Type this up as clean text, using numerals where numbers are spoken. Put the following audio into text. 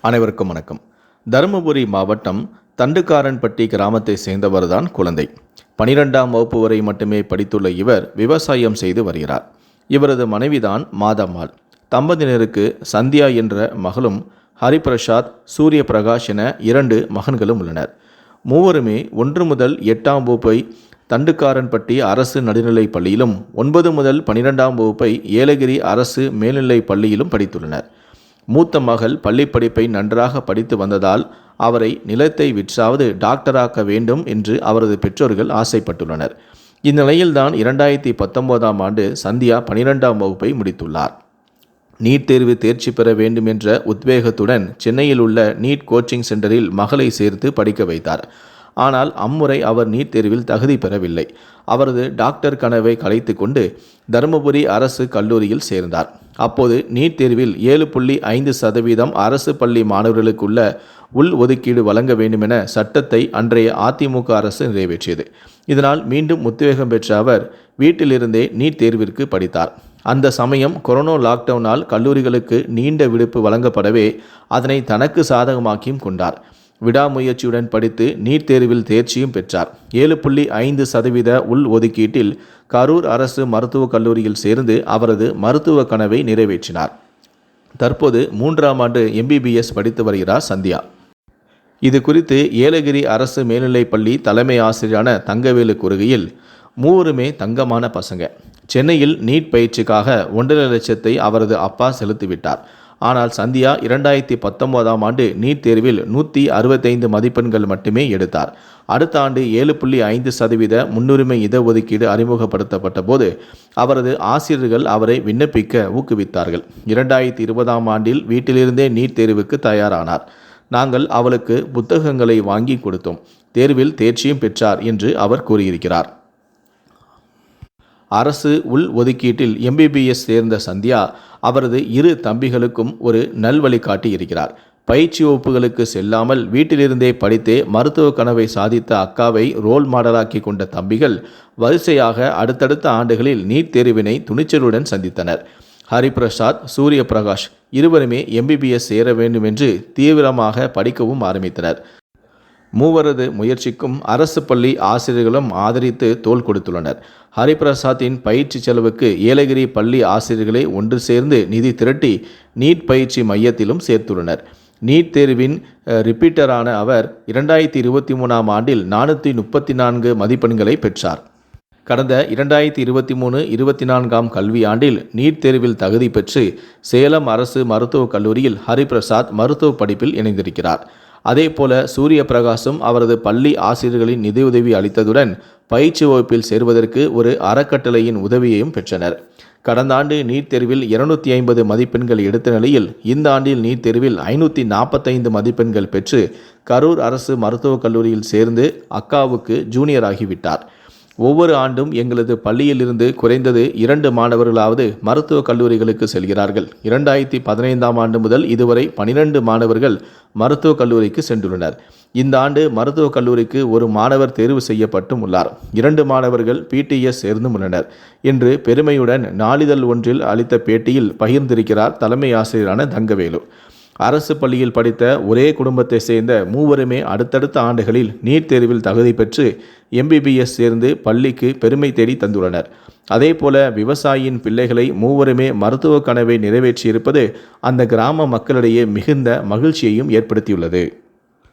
அனைவருக்கும் வணக்கம். தருமபுரி மாவட்டம் தண்டுக்காரன்பட்டி கிராமத்தை சேர்ந்தவர்தான் குழந்தை. 12ஆம் வகுப்பு வரை மட்டுமே படித்துள்ள இவர் விவசாயம் செய்து வருகிறார். இவரது மனைவிதான் மாதம்மாள். தம்பதியினருக்கு சந்தியா என்ற மகளும் ஹரிபிரசாத், சூரிய பிரகாஷ் என 2 மகன்களும் உள்ளனர். மூவருமே 1 முதல் 8ஆம் வகுப்பை தண்டுக்காரன்பட்டி அரசு நடுநிலைப் பள்ளியிலும் 9 முதல் 12ஆம் வகுப்பை ஏலகிரி அரசு மேல்நிலைப் பள்ளியிலும் படித்துள்ளனர். மூத்த மகள் பள்ளி படிப்பை நன்றாக படித்து வந்ததால் அவரை நிலத்தை விற்றாவது டாக்டராக்க வேண்டும் என்று அவரது பெற்றோர்கள் ஆசைப்பட்டுள்ளனர். இந்நிலையில்தான் 2019ஆம் ஆண்டு சந்தியா 12ஆம் வகுப்பை முடித்துள்ளார். நீட் தேர்வு தேர்ச்சி பெற வேண்டும் என்ற உத்வேகத்துடன் சென்னையில் உள்ள நீட் கோச்சிங் சென்டரில் மகளை சேர்த்து படிக்க வைத்தார். ஆனால் அம்முறை அவர் நீட் தேர்வில் தகுதி பெறவில்லை. அவரது டாக்டர் கனவை கலைத்து கொண்டு தருமபுரி அரசு கல்லூரியில் சேர்ந்தார். அப்போது நீட் தேர்வில் 7.5% அரசு பள்ளி மாணவர்களுக்குள்ள உள் ஒதுக்கீடு வழங்க வேண்டுமென சட்டத்தை அன்றைய அதிமுக அரசு நிறைவேற்றியது. இதனால் மீண்டும் உத்வேகம் பெற்ற அவர் வீட்டிலிருந்தே நீட் தேர்விற்கு படித்தார். அந்த சமயம் கொரோனா லாக்டவுனால் கல்லூரிகளுக்கு நீண்ட விடுப்பு வழங்கப்படவே அதனை தனக்கு சாதகமாக்கியும் கொண்டார். விடாமுயற்சியுடன் படித்து நீட் தேர்வில் தேர்ச்சியும் பெற்றார். 7.5% உள் ஒதுக்கீட்டில் கரூர் அரசு மருத்துவக் கல்லூரியில் சேர்ந்து அவரது மருத்துவ கனவை நிறைவேற்றினார். தற்போது 3ஆம் ஆண்டு MBBS படித்து வருகிறார் சந்தியா. இது குறித்து ஏலகிரி அரசு மேல்நிலைப் பள்ளி தலைமை ஆசிரியரான தங்கவேலு கூறுகையில், மூவருமே தங்கமான பசங்க. சென்னையில் நீட் பயிற்சிக்காக 1.5 லட்சத்தை அவரது அப்பா செலுத்திவிட்டார். ஆனால் சந்தியா 2019ஆம் ஆண்டு நீட் தேர்வில் 165 மதிப்பெண்கள் மட்டுமே எடுத்தார். அடுத்த ஆண்டு 7.5% முன்னுரிமை இடஒதுக்கீடு அறிமுகப்படுத்தப்பட்ட போது அவரது ஆசிரியர்கள் அவரை விண்ணப்பிக்க ஊக்குவித்தார்கள். 2020ஆம் ஆண்டில் வீட்டிலிருந்தே நீட் தேர்வுக்கு தயாரானார். நாங்கள் அவளுக்கு புத்தகங்களை வாங்கி கொடுத்தோம். தேர்வில் தேர்ச்சியும் பெற்றார் என்று அவர் கூறியிருக்கிறார். அரசு உள் ஒதுக்கீட்டில் MBBS சேர்ந்த சந்தியா அவரது 2 தம்பிகளுக்கும் ஒரு நல்வழிகாட்டி இருக்கிறார். பயிற்சி வகுப்புகளுக்கு செல்லாமல் வீட்டிலிருந்தே படித்தே மருத்துவ கனவை சாதித்த அக்காவை ரோல் மாடலாக்கி கொண்ட தம்பிகள் வரிசையாக அடுத்தடுத்த ஆண்டுகளில் நீட் தேர்வினை துணிச்சலுடன் சந்தித்தனர். ஹரிபிரசாத், சூரிய பிரகாஷ் இருவருமே MBBS சேர வேண்டும் என்று தீவிரமாக படிக்கவும் ஆரம்பித்தனர். மூவரது முயற்சிக்கும் அரசு பள்ளி ஆசிரியர்களும் ஆதரித்து தோள் கொடுத்துள்ளனர். ஹரிபிரசாத்தின் பயிற்சி செலவுக்கு ஏலகிரி பள்ளி ஆசிரியர்களை ஒன்று சேர்ந்து நிதி திரட்டி நீட் பயிற்சி மையத்திலும் சேர்த்துள்ளனர். நீட் தேர்வின் ரிப்பீட்டரான அவர் 2023ஆம் ஆண்டில் 434 மதிப்பெண்களை பெற்றார். கடந்த 2023-24ஆம் கல்வியாண்டில் நீட் தேர்வில் தகுதி பெற்று சேலம் அரசு மருத்துவக் கல்லூரியில் ஹரிபிரசாத் மருத்துவ படிப்பில் இணைந்திருக்கிறார். அதேபோல சூரிய பிரகாஷும் அவரது பள்ளி ஆசிரியர்களின் நிதியுதவி அளித்ததுடன் பயிற்சி வகுப்பில் சேர்வதற்கு ஒரு அறக்கட்டளையின் உதவியையும் பெற்றனர். கடந்த ஆண்டு நீட் தேர்வில் 250 மதிப்பெண்கள் எடுத்த நிலையில் இந்த ஆண்டில் நீட் தேர்வில் 545 மதிப்பெண்கள் பெற்று கரூர் அரசு மருத்துவக் கல்லூரியில் சேர்ந்து அக்காவுக்கு ஜூனியர் ஆகிவிட்டார். ஒவ்வொரு ஆண்டும் எங்களது பள்ளியிலிருந்து குறைந்தது 2 மாணவர்களாவது மருத்துவக் கல்லூரிகளுக்கு செல்கிறார்கள். 2015ஆம் ஆண்டு முதல் இதுவரை 12 மாணவர்கள் மருத்துவக் கல்லூரிக்கு சென்றுள்ளனர். இந்த ஆண்டு மருத்துவக் கல்லூரிக்கு ஒரு மாணவர் தேர்வு செய்யப்பட்டும் உள்ளார். 2 மாணவர்கள் PTS சேர்ந்தும் உள்ளனர் என்று பெருமையுடன் நாளிதழ் ஒன்றில் அளித்த பேட்டியில் பகிர்ந்திருக்கிறார் தலைமை ஆசிரியரான தங்கவேலு. அரசு பள்ளியில் படித்த ஒரே குடும்பத்தை சேர்ந்த மூவருமே அடுத்தடுத்த ஆண்டுகளில் நீட் தேர்வில் தகுதி பெற்று MBBS சேர்ந்து பள்ளிக்கு பெருமை தேடி தந்துள்ளனர். அதேபோல விவசாயியின் பிள்ளைகளை மூவருமே மருத்துவ கனவை நிறைவேற்றியிருப்பது அந்த கிராம மக்களிடையே மிகுந்த மகிழ்ச்சியையும் ஏற்படுத்தியுள்ளது.